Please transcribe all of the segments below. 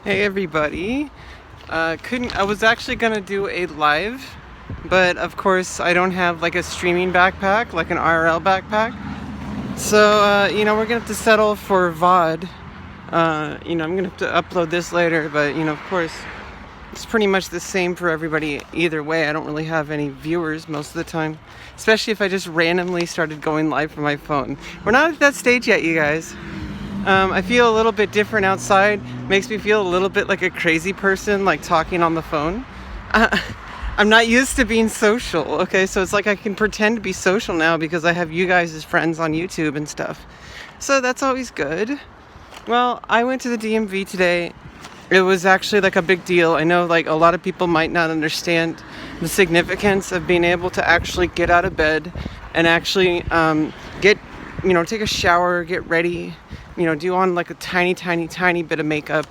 Hey everybody. I was actually gonna do a live, but of course I don't have like a streaming backpack, like an IRL backpack. So we're gonna have to settle for VOD. I'm gonna have to upload this later, but of course it's pretty much the same for everybody either way. I don't really have any viewers most of the time, especially if I just randomly started going live from my phone. We're not at that stage yet, you guys. I feel a little bit different outside. Makes me feel a little bit like a crazy person, like talking on the phone. I'm not used to being social, okay? So it's like I can pretend to be social now because I have you guys as friends on YouTube and stuff. So that's always good. Well, I went to the DMV today. It was actually like a big deal. I know like a lot of people might not understand the significance of being able to actually get out of bed and actually take a shower, get ready, do on like a tiny bit of makeup,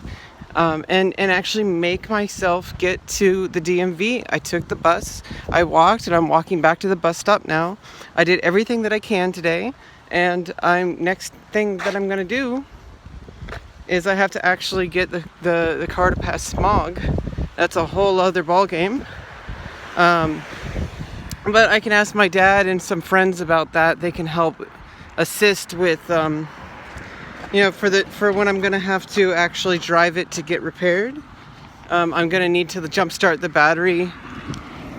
and actually make myself get to the DMV. I took the bus, I walked, and I'm walking back to the bus stop now. I did everything that I can today, and next thing that I'm gonna do is I have to actually get the car to pass smog. That's a whole other ball game. But I can ask my dad and some friends about that. They can help assist with for when I'm gonna have to actually drive it to get repaired. I'm gonna need to jumpstart the battery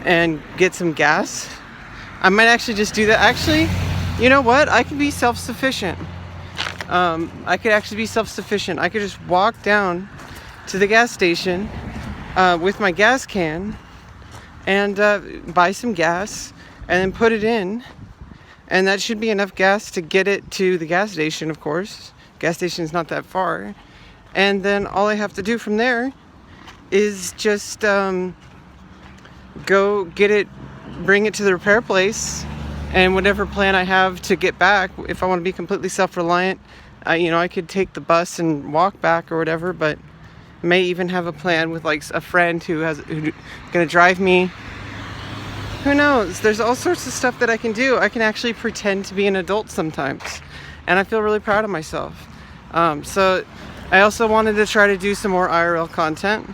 and get some gas. I might actually just do that. Actually, you know what? I can be self-sufficient. I could actually be self-sufficient. I could just walk down to the gas station with my gas can and buy some gas and then put it in. And that should be enough gas to get it to the gas station, of course. Gas station is not that far. And then all I have to do from there is just go get it, bring it to the repair place, and whatever plan I have to get back, if I want to be completely self-reliant, I could take the bus and walk back or whatever, but may even have a plan with like a friend who's gonna drive me. Who knows? There's all sorts of stuff that I can do. I can actually pretend to be an adult sometimes, and I feel really proud of myself. So I also wanted to try to do some more IRL content.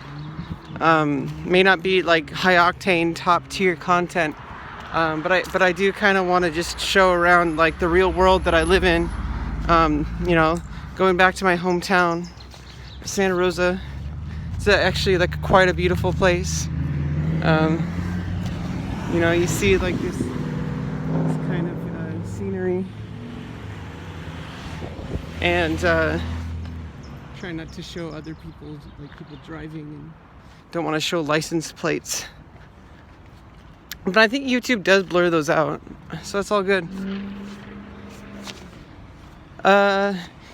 May not be like high octane top tier content, but I do kind of want to just show around like the real world that I live in. Going back to my hometown, Santa Rosa. It's actually like quite a beautiful place. You see like this kind of scenery, and try not to show other people driving, and don't want to show license plates. But I think YouTube does blur those out, so it's all good.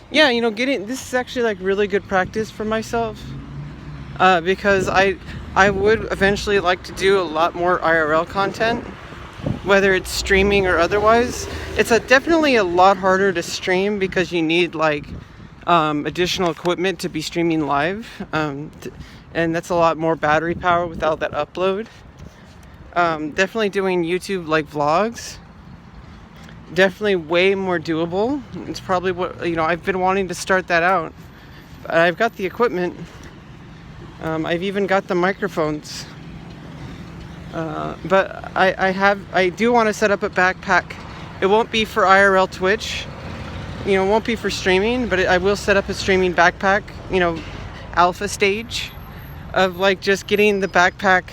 This is actually like really good practice for myself, because I would eventually like to do a lot more IRL content, whether it's streaming or otherwise. It's definitely a lot harder to stream because you need like additional equipment to be streaming live, and that's a lot more battery power without that upload. Definitely doing YouTube like vlogs, definitely way more doable. It's probably what I've been wanting to start that out. I've got the equipment. I've even got the microphones, but I do want to set up a backpack. It won't be for IRL Twitch, it won't be for streaming, but I will set up a streaming backpack, alpha stage of like just getting the backpack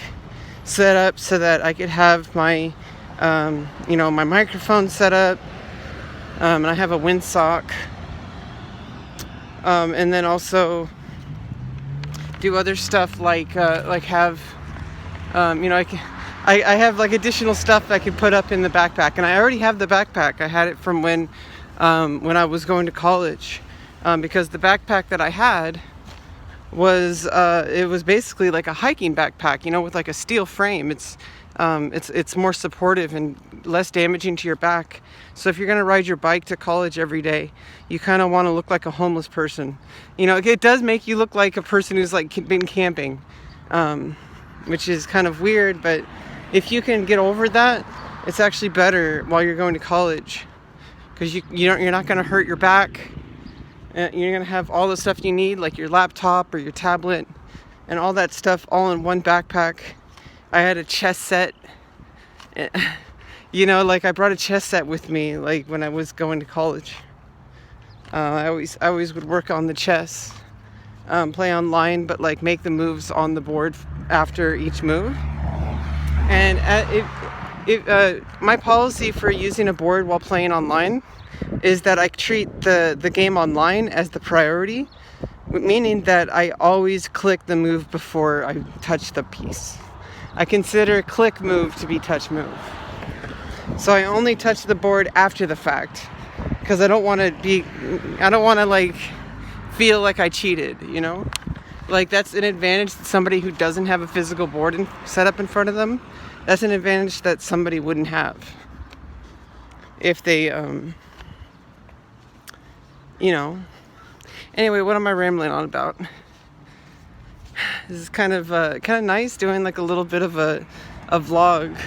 set up so that I could have my my microphone set up, and I have a windsock, and then also do other stuff like have I have like additional stuff I could put up in the backpack, and I already have the backpack. I had it from when I was going to college, because the backpack that I had was it was basically like a hiking backpack, with like a steel frame. It's more supportive and less damaging to your back. So if you're going to ride your bike to college every day, you kind of want to look like a homeless person. It does make you look like a person who's like been camping, which is kind of weird, but if you can get over that, it's actually better while you're going to college, because you're not going to hurt your back, And you're gonna have all the stuff you need, like your laptop or your tablet, and all that stuff all in one backpack. I had a chess set. You know, like I brought a chess set with me, like when I was going to college. I always would work on the chess, play online, but like make the moves on the board after each move. And my policy for using a board while playing online is that I treat the game online as the priority, meaning that I always click the move before I touch the piece. I consider click move to be touch move. So I only touch the board after the fact, because I don't want to like feel like I cheated, you know? Like that's an advantage that somebody who doesn't have a physical board set up in front of them, that's an advantage that somebody wouldn't have if they, you know. Anyway, what am I rambling on about? This is kind of nice doing like a little bit of a vlog.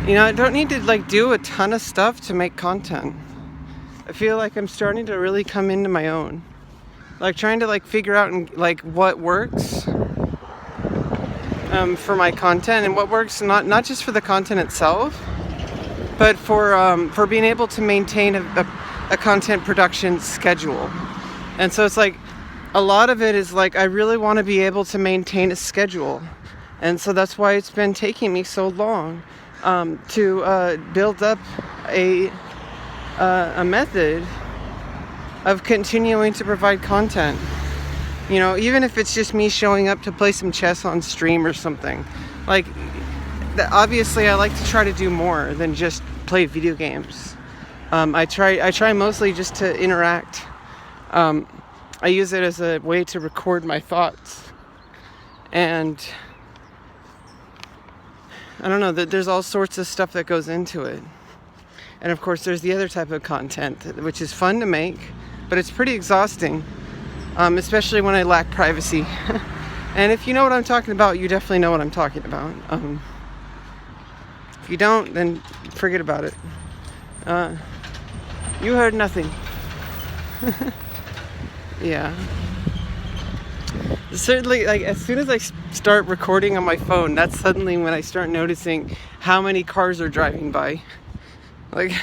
You know, I don't need to like do a ton of stuff to make content. I feel like I'm starting to really come into my own. Like trying to like figure out and like what works for my content, and what works not just for the content itself, but for being able to maintain a content production schedule. And so it's like a lot of it is like I really want to be able to maintain a schedule, and so that's why it's been taking me so long to build up a method of continuing to provide content. You know, even if it's just me showing up to play some chess on stream or something. Like, obviously I like to try to do more than just play video games. I try mostly just to interact. I use it as a way to record my thoughts. And I don't know, there's all sorts of stuff that goes into it. And of course there's the other type of content, which is fun to make, but it's pretty exhausting, especially when I lack privacy. And if you know what I'm talking about, you definitely know what I'm talking about. If you don't, then forget about it. You heard nothing. Yeah. Certainly, like as soon as I start recording on my phone, that's suddenly when I start noticing how many cars are driving by. Like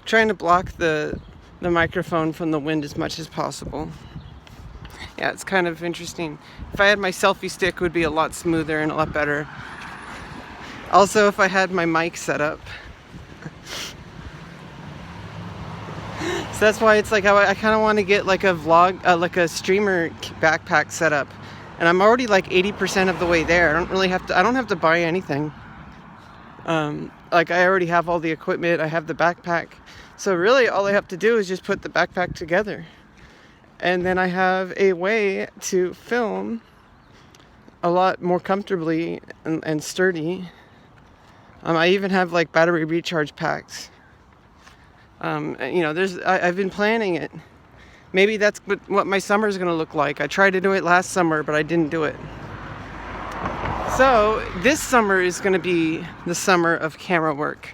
trying to block the microphone from the wind as much as possible. Yeah, it's kind of interesting. If I had my selfie stick, it would be a lot smoother and a lot better. Also, if I had my mic set up. So that's why it's like I kind of want to get like a vlog, like a streamer backpack set up. And I'm already like 80% of the way there. I don't have to buy anything. Like I already have all the equipment, I have the backpack. So really all I have to do is just put the backpack together. And then I have a way to film a lot more comfortably and sturdy. I even have like battery recharge packs. You know, I've been planning it. Maybe that's what my summer is going to look like. I tried to do it last summer, but I didn't do it. So this summer is going to be the summer of camera work,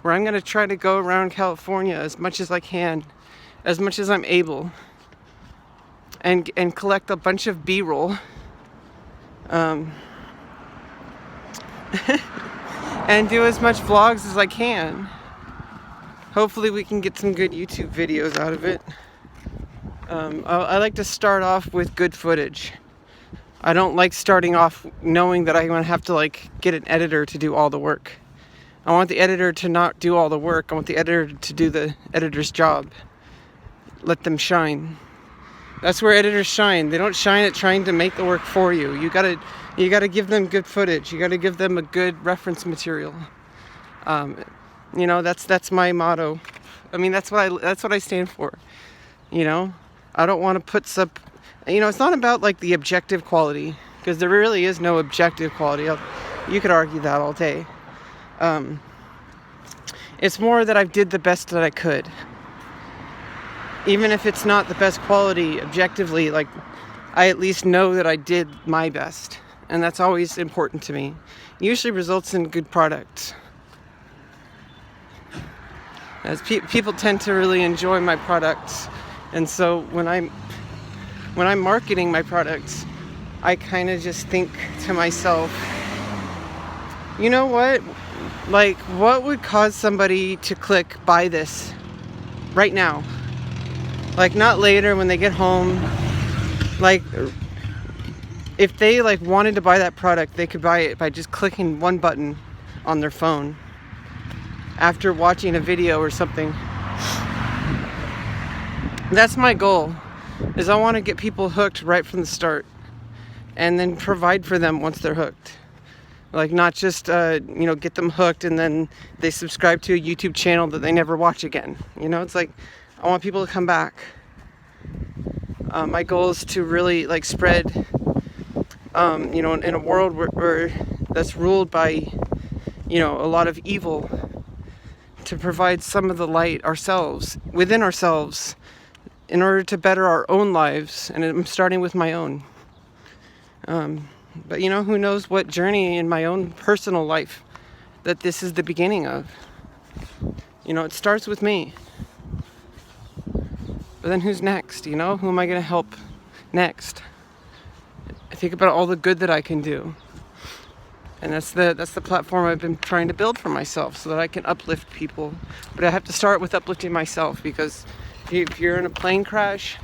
where I'm going to try to go around California as much as I can, as much as I'm able, and collect a bunch of B-roll, and do as much vlogs as I can. Hopefully we can get some good YouTube videos out of it. I like to start off with good footage. I don't like starting off knowing that I'm going to have to like get an editor to do all the work. I want the editor to not do all the work. I want the editor to do the editor's job. Let them shine. That's where editors shine. They don't shine at trying to make the work for you. You gotta give them good footage. You gotta give them a good reference material. You know, that's my motto. I mean, that's what I stand for. You know, I don't want to put you know, it's not about like the objective quality, because there really is no objective quality. You could argue that all day. It's more that I did the best that I could. Even if it's not the best quality objectively, like I at least know that I did my best. And that's always important to me. It usually results in good products. as people tend to really enjoy my products, and so when I'm marketing my products, I kind of just think to myself, you know what? Like, what would cause somebody to click buy this right now? Like, not later when they get home. Like, if they like wanted to buy that product, they could buy it by just clicking one button on their phone after watching a video or something. That's my goal, is I want to get people hooked right from the start and then provide for them once they're hooked. Like, not just get them hooked and then they subscribe to a YouTube channel that they never watch again. It's like, I want people to come back. My goal is to really like spread in a world where that's ruled by a lot of evil, to provide some of the light within ourselves, in order to better our own lives. And I'm starting with my own. But who knows what journey in my own personal life that this is the beginning of. It starts with me. But then who's next? Who am I going to help next? I think about all the good that I can do. And that's the platform I've been trying to build for myself, so that I can uplift people. But I have to start with uplifting myself, because if you're in a plane crash,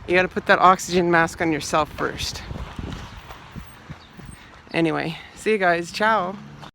you got to put that oxygen mask on yourself first. Anyway, see you guys. Ciao.